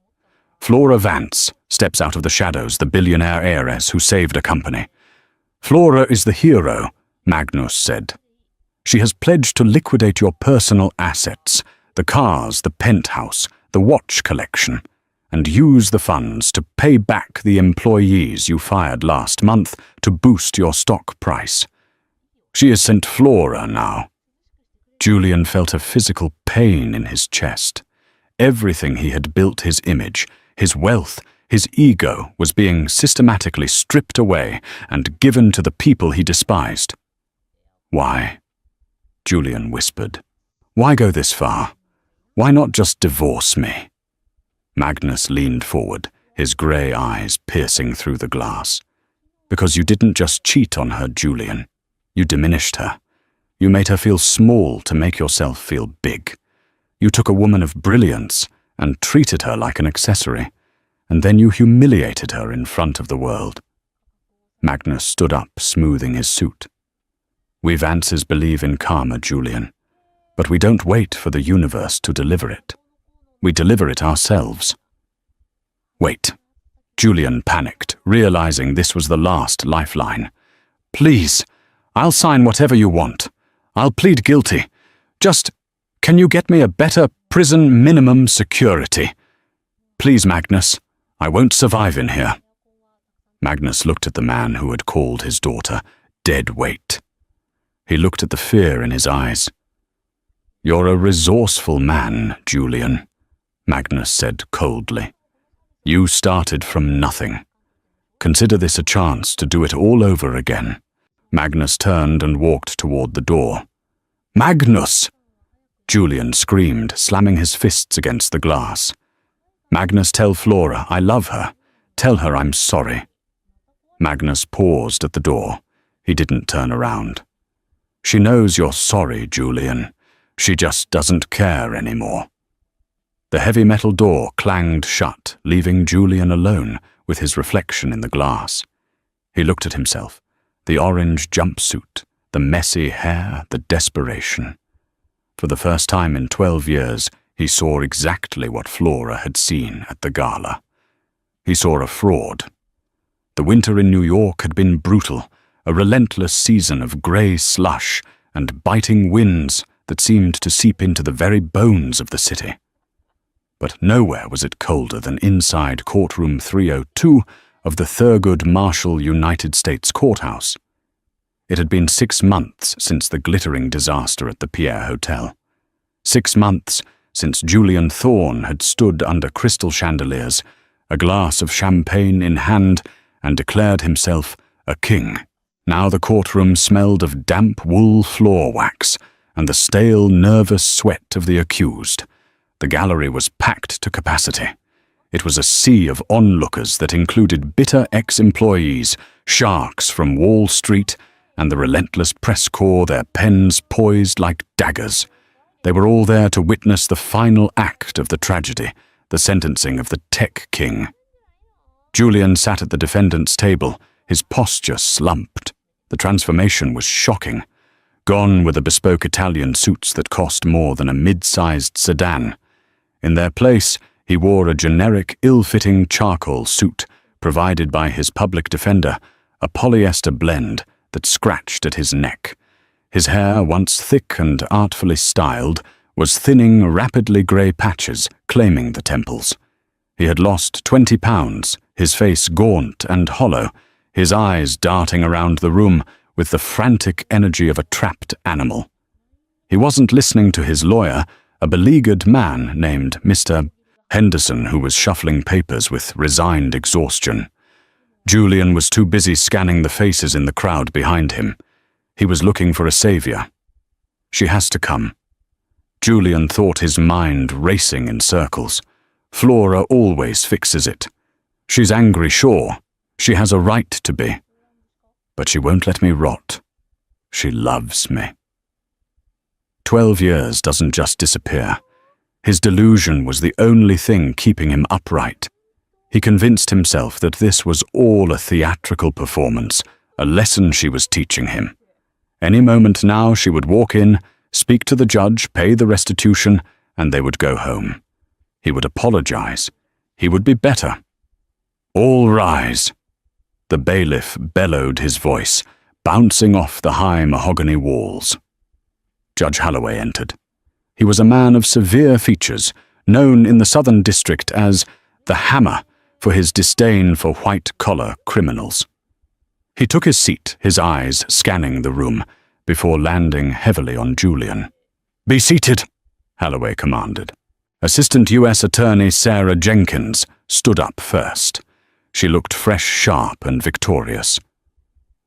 Flora Vance steps out of the shadows, the billionaire heiress who saved a company. Flora is the hero, Magnus said. She has pledged to liquidate your personal assets, the cars, the penthouse, the watch collection, and use the funds to pay back the employees you fired last month to boost your stock price. She is St. Flora now. Julian felt a physical pain in his chest. Everything he had built his image, his wealth, his ego was being systematically stripped away and given to the people he despised. Why? Julian whispered. Why go this far? Why not just divorce me? Magnus leaned forward, his grey eyes piercing through the glass. Because you didn't just cheat on her, Julian. You diminished her. You made her feel small to make yourself feel big. You took a woman of brilliance and treated her like an accessory, and then you humiliated her in front of the world. Magnus stood up, smoothing his suit. We Vances believe in karma, Julian, but we don't wait for the universe to deliver it. We deliver it ourselves. Wait. Julian panicked, realizing this was the last lifeline. Please, I'll sign whatever you want. I'll plead guilty. Just, can you get me a better prison minimum security? Please, Magnus. I won't survive in here. Magnus looked at the man who had called his daughter dead weight. He looked at the fear in his eyes. You're a resourceful man, Julian, Magnus said coldly. You started from nothing. Consider this a chance to do it all over again. Magnus turned and walked toward the door. Magnus! Julian screamed, slamming his fists against the glass. Magnus, tell Flora I love her. Tell her I'm sorry. Magnus paused at the door. He didn't turn around. She knows you're sorry, Julian. She just doesn't care anymore. The heavy metal door clanged shut, leaving Julian alone with his reflection in the glass. He looked at himself, the orange jumpsuit, the messy hair, the desperation. For the first time in 12 years, he saw exactly what Flora had seen at the gala. He saw a fraud. The winter in New York had been brutal, a relentless season of grey slush and biting winds that seemed to seep into the very bones of the city. But nowhere was it colder than inside courtroom 302 of the Thurgood Marshall United States Courthouse. It had been 6 months since the glittering disaster at the Pierre Hotel. 6 months since Julian Thorne had stood under crystal chandeliers, a glass of champagne in hand, and declared himself a king. Now the courtroom smelled of damp wool floor wax and the stale, nervous sweat of the accused. The gallery was packed to capacity. It was a sea of onlookers that included bitter ex-employees, sharks from Wall Street, and the relentless press corps, their pens poised like daggers. They were all there to witness the final act of the tragedy, the sentencing of the tech king. Julian sat at the defendant's table, his posture slumped. The transformation was shocking. Gone were the bespoke Italian suits that cost more than a mid-sized sedan. In their place, he wore a generic, ill-fitting charcoal suit provided by his public defender, a polyester blend that scratched at his neck. His hair, once thick and artfully styled, was thinning rapidly grey patches, claiming the temples. He had lost 20 pounds, his face gaunt and hollow, his eyes darting around the room with the frantic energy of a trapped animal. He wasn't listening to his lawyer, a beleaguered man named Mr. Henderson, who was shuffling papers with resigned exhaustion. Julian was too busy scanning the faces in the crowd behind him. He was looking for a savior. She has to come. Julian thought, his mind racing in circles. Flora always fixes it. She's angry, sure. She has a right to be. But she won't let me rot. She loves me. 12 years doesn't just disappear. His delusion was the only thing keeping him upright. He convinced himself that this was all a theatrical performance, a lesson she was teaching him. Any moment now she would walk in, speak to the judge, pay the restitution, and they would go home. He would apologize. He would be better. All rise. The bailiff bellowed his voice, bouncing off the high mahogany walls. Judge Holloway entered. He was a man of severe features, known in the Southern District as the Hammer for his disdain for white-collar criminals. He took his seat, his eyes scanning the room, before landing heavily on Julian. "Be seated," Holloway commanded. Assistant U.S. Attorney Sarah Jenkins stood up first. She looked fresh, sharp, and victorious.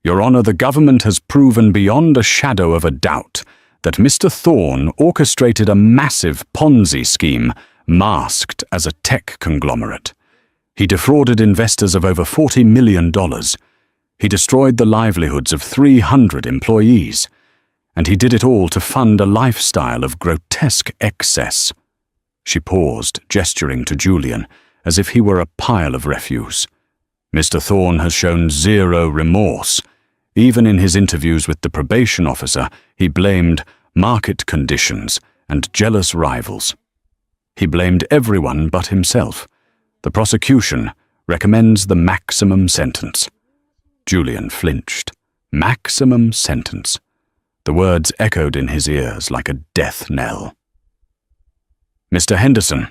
"Your Honor, the government has proven beyond a shadow of a doubt that Mr. Thorne orchestrated a massive Ponzi scheme masked as a tech conglomerate. He defrauded investors of over $40 million. He destroyed the livelihoods of 300 employees. And he did it all to fund a lifestyle of grotesque excess." She paused, gesturing to Julian, as if he were a pile of refuse. "Mr. Thorne has shown zero remorse. Even in his interviews with the probation officer, he blamed market conditions and jealous rivals. He blamed everyone but himself. The prosecution recommends the maximum sentence." Julian flinched. Maximum sentence. The words echoed in his ears like a death knell. "Mr. Henderson,"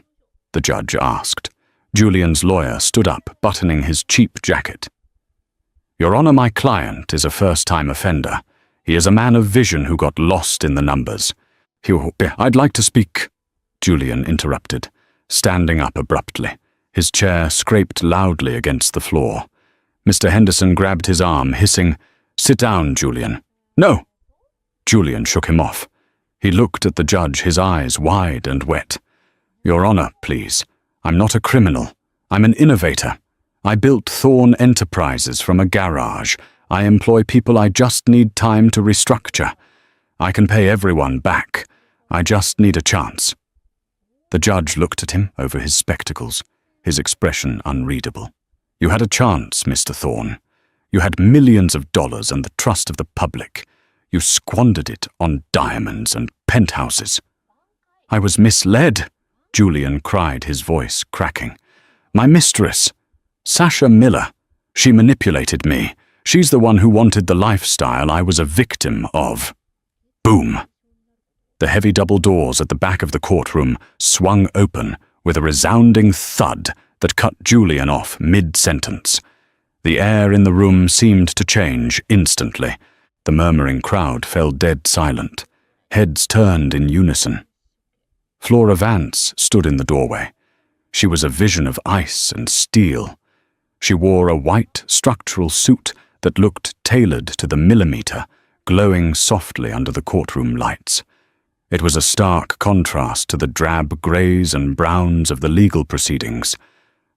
the judge asked. Julian's lawyer stood up, buttoning his cheap jacket. "Your Honor, my client is a first-time offender. He is a man of vision who got lost in the numbers." "I'd like to speak," Julian interrupted, standing up abruptly. His chair scraped loudly against the floor. Mr. Henderson grabbed his arm, hissing, "Sit down, Julian." "No!" Julian shook him off. He looked at the judge, his eyes wide and wet. "Your Honor, please. I'm not a criminal. I'm an innovator. I built Thorne Enterprises from a garage. I employ people I just need time to restructure. I can pay everyone back. I just need a chance." The judge looked at him over his spectacles, his expression unreadable. "You had a chance, Mr. Thorne. You had millions of dollars and the trust of the public. You squandered it on diamonds and penthouses." "I was misled," Julian cried, his voice cracking. "My mistress, Sasha Miller, she manipulated me. She's the one who wanted the lifestyle I was a victim of." Boom! The heavy double doors at the back of the courtroom swung open with a resounding thud that cut Julian off mid-sentence. The air in the room seemed to change instantly. The murmuring crowd fell dead silent. Heads turned in unison. Flora Vance stood in the doorway. She was a vision of ice and steel. She wore a white structural suit that looked tailored to the millimeter, glowing softly under the courtroom lights. It was a stark contrast to the drab greys and browns of the legal proceedings.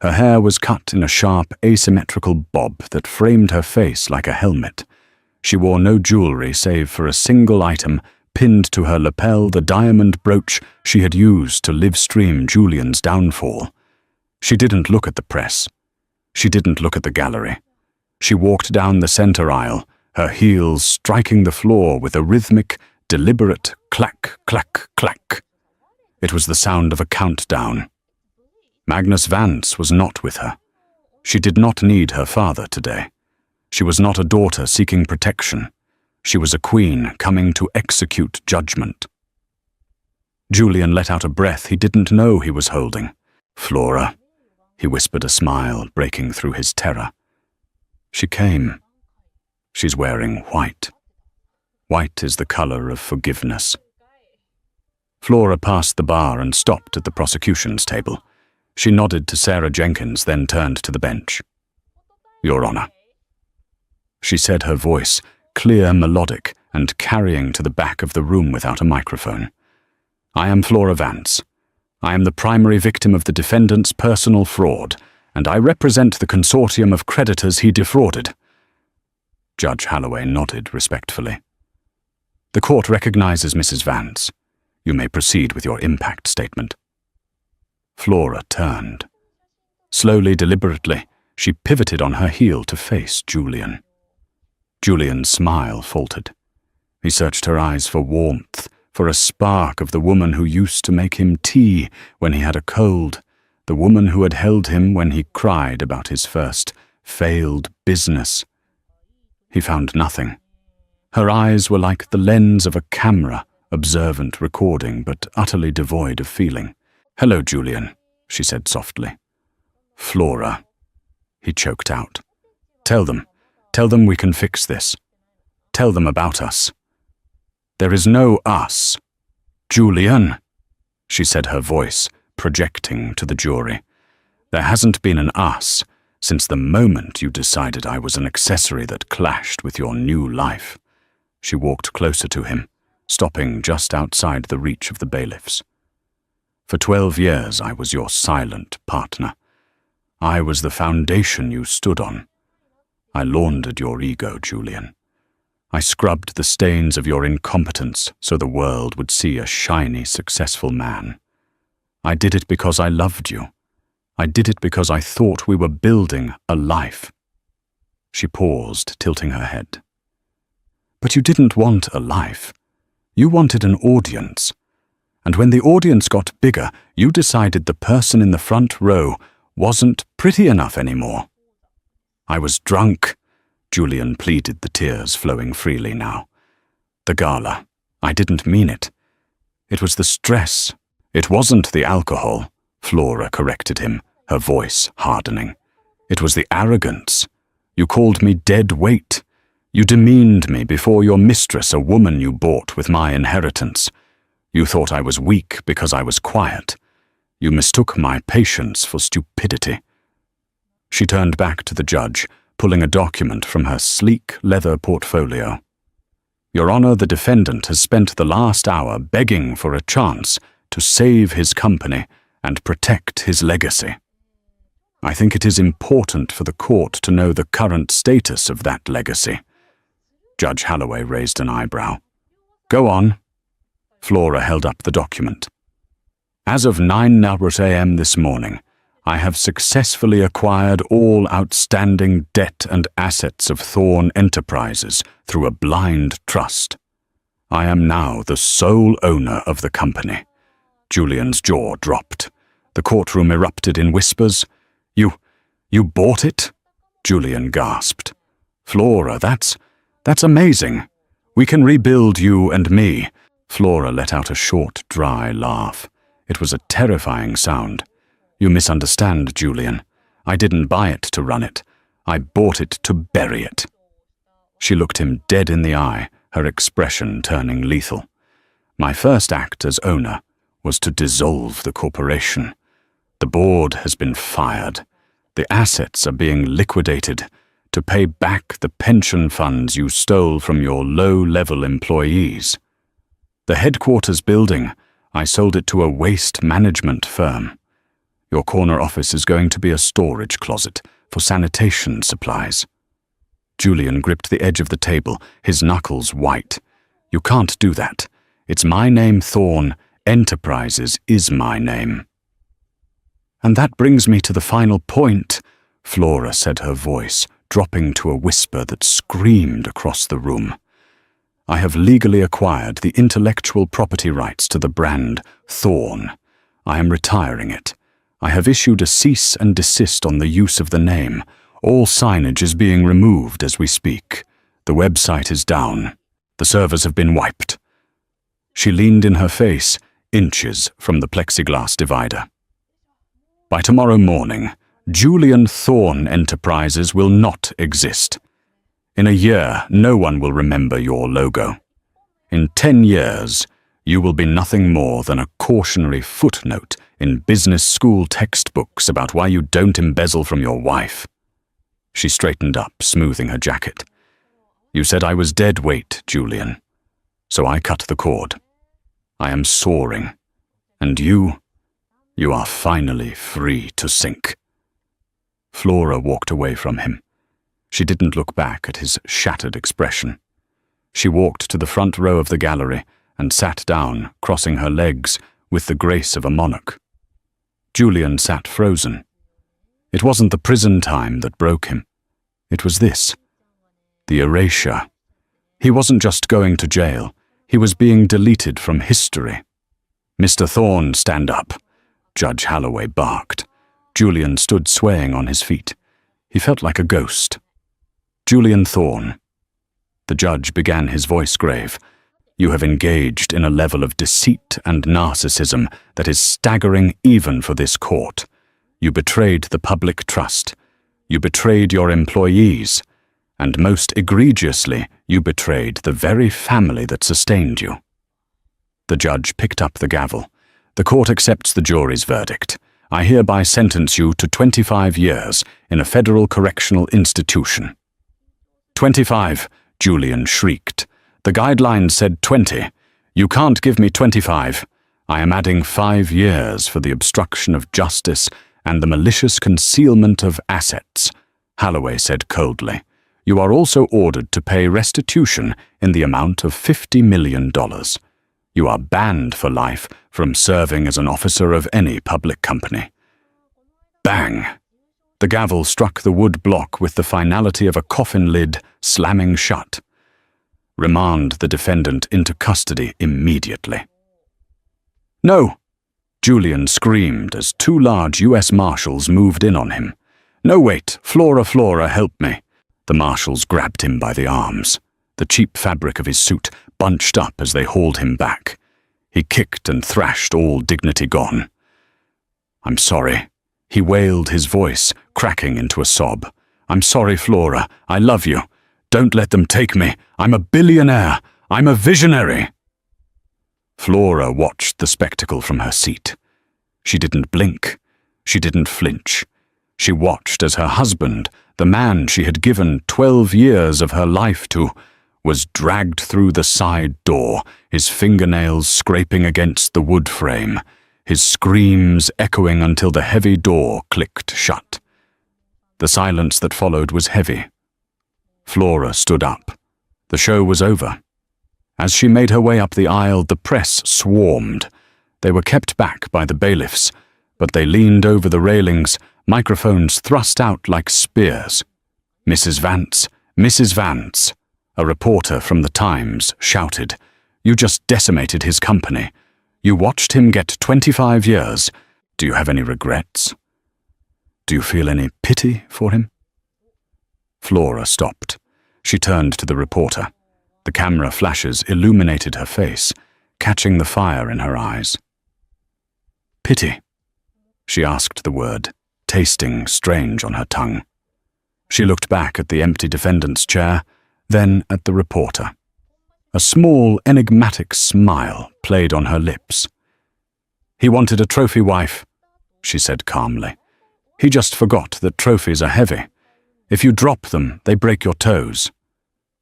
Her hair was cut in a sharp, asymmetrical bob that framed her face like a helmet. She wore no jewelry save for a single item pinned to her lapel, the diamond brooch she had used to live-stream Julian's downfall. She didn't look at the press. She didn't look at the gallery. She walked down the center aisle, her heels striking the floor with a rhythmic, deliberate clack, clack, clack. It was the sound of a countdown. Magnus Vance was not with her. She did not need her father today. She was not a daughter seeking protection. She was a queen coming to execute judgment. Julian let out a breath he didn't know he was holding. "Flora," he whispered, a smile breaking through his terror. She came. She's wearing white. White is the color of forgiveness. Flora passed the bar and stopped at the prosecution's table. She nodded to Sarah Jenkins, then turned to the bench. "Your Honor." She said, her voice clear, melodic, and carrying to the back of the room without a microphone. "I am Flora Vance. I am the primary victim of the defendant's personal fraud, and I represent the consortium of creditors he defrauded." Judge Holloway nodded respectfully. "The court recognizes Mrs. Vance. You may proceed with your impact statement." Flora turned. Slowly, deliberately, she pivoted on her heel to face Julian. Julian's smile faltered. He searched her eyes for warmth, for a spark of the woman who used to make him tea when he had a cold, the woman who had held him when he cried about his first failed business. He found nothing. Her eyes were like the lens of a camera, observant, recording, but utterly devoid of feeling. "Hello, Julian," she said softly. "Flora," he choked out. Tell them we can fix this. Tell them about us." "There is no us." "Julian," she said, her voice projecting to the jury. "There hasn't been an us since the moment you decided I was an accessory that clashed with your new life." She walked closer to him, stopping just outside the reach of the bailiffs. "For 12 years I was your silent partner. I was the foundation you stood on. I laundered your ego, Julian. I scrubbed the stains of your incompetence so the world would see a shiny, successful man. I did it because I loved you. I did it because I thought we were building a life." She paused, tilting her head. "But you didn't want a life. You wanted an audience. And when the audience got bigger, you decided the person in the front row wasn't pretty enough anymore." "I was drunk," Julian pleaded, the tears flowing freely now. "The gala. I didn't mean it. It was the stress. It wasn't the alcohol," Flora corrected him, her voice hardening. "It was the arrogance. You called me dead weight. You demeaned me before your mistress, a woman you bought with my inheritance. You thought I was weak because I was quiet. You mistook my patience for stupidity." She turned back to the judge, pulling a document from her sleek leather portfolio. "Your Honor, the defendant has spent the last hour begging for a chance to save his company and protect his legacy. I think it is important for the court to know the current status of that legacy." Judge Holloway raised an eyebrow. "Go on." Flora held up the document. "As of 9:00 a.m. this morning, I have successfully acquired all outstanding debt and assets of Thorn Enterprises through a blind trust. I am now the sole owner of the company." Julian's jaw dropped. The courtroom erupted in whispers. You bought it?" Julian gasped. "Flora, that's amazing. We can rebuild you and me." Flora let out a short, dry laugh. It was a terrifying sound. "You misunderstand, Julian. I didn't buy it to run it. I bought it to bury it." She looked him dead in the eye, her expression turning lethal. "My first act as owner was to dissolve the corporation. The board has been fired. The assets are being liquidated. to pay back the pension funds you stole from your low-level employees. The headquarters building, I sold it to a waste management firm. Your corner office is going to be a storage closet for sanitation supplies." Julian gripped the edge of the table, his knuckles white. "You can't do that. It's my name, Thorne. Enterprises is my name." "And that brings me to the final point," Flora said, her voice dropping to a whisper that screamed across the room. "I have legally acquired the intellectual property rights to the brand Thorne. I am retiring it. I have issued a cease and desist on the use of the name. All signage is being removed as we speak. The website is down. The servers have been wiped." She leaned in her face, inches from the plexiglass divider. "By tomorrow morning, Julian Thorne Enterprises will not exist. In a year, no one will remember your logo. In 10 years, you will be nothing more than a cautionary footnote in business school textbooks about why you don't embezzle from your wife." She straightened up, smoothing her jacket. "You said I was dead weight, Julian. So I cut the cord. I am soaring. And you are finally free to sink." Flora walked away from him. She didn't look back at his shattered expression. She walked to the front row of the gallery and sat down, crossing her legs with the grace of a monarch. Julian sat frozen. It wasn't the prison time that broke him. It was this. The erasure. He wasn't just going to jail. He was being deleted from history. "Mr. Thorne, stand up," Judge Halloway barked. Julian stood swaying on his feet. He felt like a ghost. "Julian Thorne." The judge began, his voice grave. "You have engaged in a level of deceit and narcissism that is staggering even for this court. You betrayed the public trust. You betrayed your employees. And most egregiously, you betrayed the very family that sustained you." The judge picked up the gavel. "The court accepts the jury's verdict. I hereby sentence you to 25 years in a federal correctional institution." 25, Julian shrieked. "The guidelines said 20. You can't give me 25. I am adding 5 years for the obstruction of justice and the malicious concealment of assets," Halloway said coldly. "You are also ordered to pay restitution in the amount of $50 million. You are banned for life from serving as an officer of any public company." Bang! The gavel struck the wood block with the finality of a coffin lid slamming shut. "Remand the defendant into custody immediately." "No!" Julian screamed as 2 large U.S. Marshals moved in on him. "No, wait! Flora, help me!" The Marshals grabbed him by the arms. The cheap fabric of his suit bunched up as they hauled him back. He kicked and thrashed, all dignity gone. "I'm sorry," he wailed, his voice cracking into a sob. "I'm sorry, Flora. I love you. Don't let them take me. I'm a billionaire. I'm a visionary." Flora watched the spectacle from her seat. She didn't blink. She didn't flinch. She watched as her husband, the man she had given 12 years of her life to, was dragged through the side door, his fingernails scraping against the wood frame, his screams echoing until the heavy door clicked shut. The silence that followed was heavy. Flora stood up. The show was over. As she made her way up the aisle, the press swarmed. They were kept back by the bailiffs, but they leaned over the railings, microphones thrust out like spears. "Mrs. Vance, Mrs. Vance," a reporter from the Times shouted. "You just decimated his company. You watched him get 25 years. Do you have any regrets? Do you feel any pity for him?" Flora stopped. She turned to the reporter. The camera flashes illuminated her face, catching the fire in her eyes. "Pity?" She asked the word, tasting strange on her tongue. She looked back at the empty defendant's chair, then at the reporter. A small, enigmatic smile played on her lips. "He wanted a trophy wife," she said calmly. "He just forgot that trophies are heavy. If you drop them, they break your toes.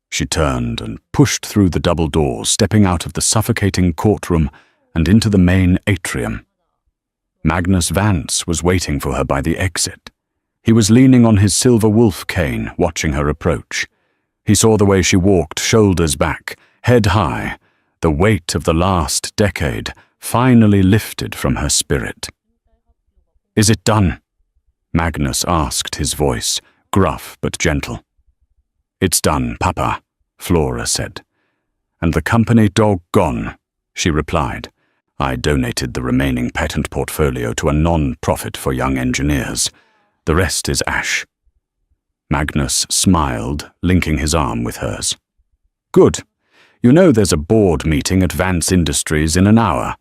She turned and pushed through the double doors, stepping out of the suffocating courtroom and into the main atrium. Magnus Vance was waiting for her by the exit. He was leaning on his silver wolf cane, watching her approach. He saw the way she walked, shoulders back, head high, the weight of the last decade finally lifted from her spirit. "Is it done?" Magnus asked, his voice gruff but gentle. "It's done, Papa," Flora said. "And the company dog gone," she replied. "I donated the remaining patent portfolio to a non-profit for young engineers. The rest is ash." Magnus smiled, linking his arm with hers. "Good. You know there's a board meeting at Vance Industries in an hour.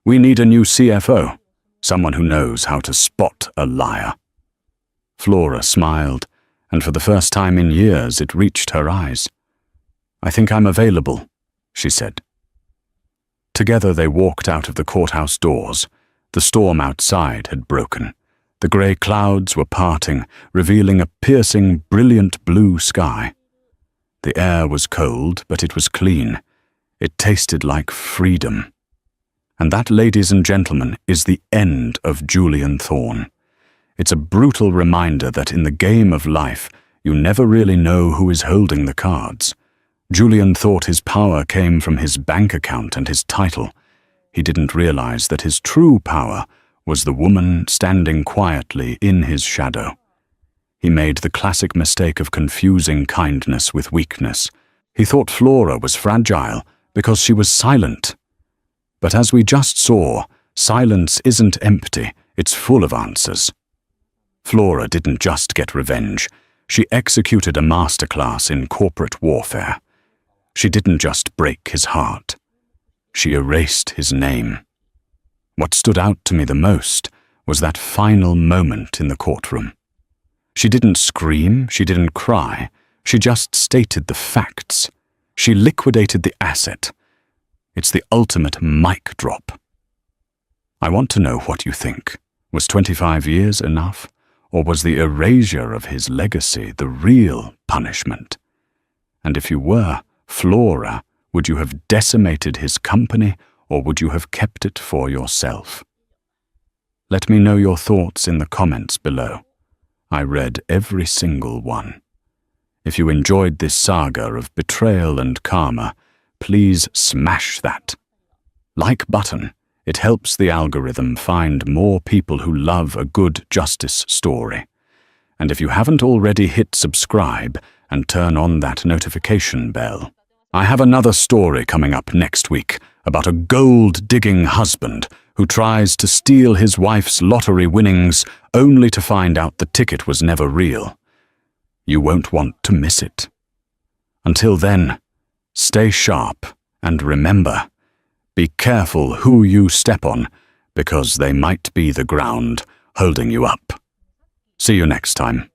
We need a new CFO, someone who knows how to spot a liar." Flora smiled, and for the first time in years it reached her eyes. "I think I'm available," she said. Together they walked out of the courthouse doors. The storm outside had broken. The grey clouds were parting, revealing a piercing, brilliant blue sky. The air was cold, but it was clean. It tasted like freedom. And that, ladies and gentlemen, is the end of Julian Thorne. It's a brutal reminder that in the game of life, you never really know who is holding the cards. Julian thought his power came from his bank account and his title. He didn't realize that his true power was the woman standing quietly in his shadow. He made the classic mistake of confusing kindness with weakness. He thought Flora was fragile because she was silent. But as we just saw, silence isn't empty, it's full of answers. Flora didn't just get revenge. She executed a masterclass in corporate warfare. She didn't just break his heart. She erased his name. What stood out to me the most was that final moment in the courtroom. She didn't scream, she didn't cry, she just stated the facts. She liquidated the asset. It's the ultimate mic drop. I want to know what you think. Was 25 years enough? Or was the erasure of his legacy the real punishment? And if you were Flora, would you have decimated his company, or would you have kept it for yourself? Let me know your thoughts in the comments below. I read every single one. If you enjoyed this saga of betrayal and karma, please smash that like button. It helps the algorithm find more people who love a good justice story. And if you haven't already, hit subscribe and turn on that notification bell. I have another story coming up next week about a gold-digging husband who tries to steal his wife's lottery winnings only to find out the ticket was never real. You won't want to miss it. Until then, stay sharp and remember, be careful who you step on, because they might be the ground holding you up. See you next time.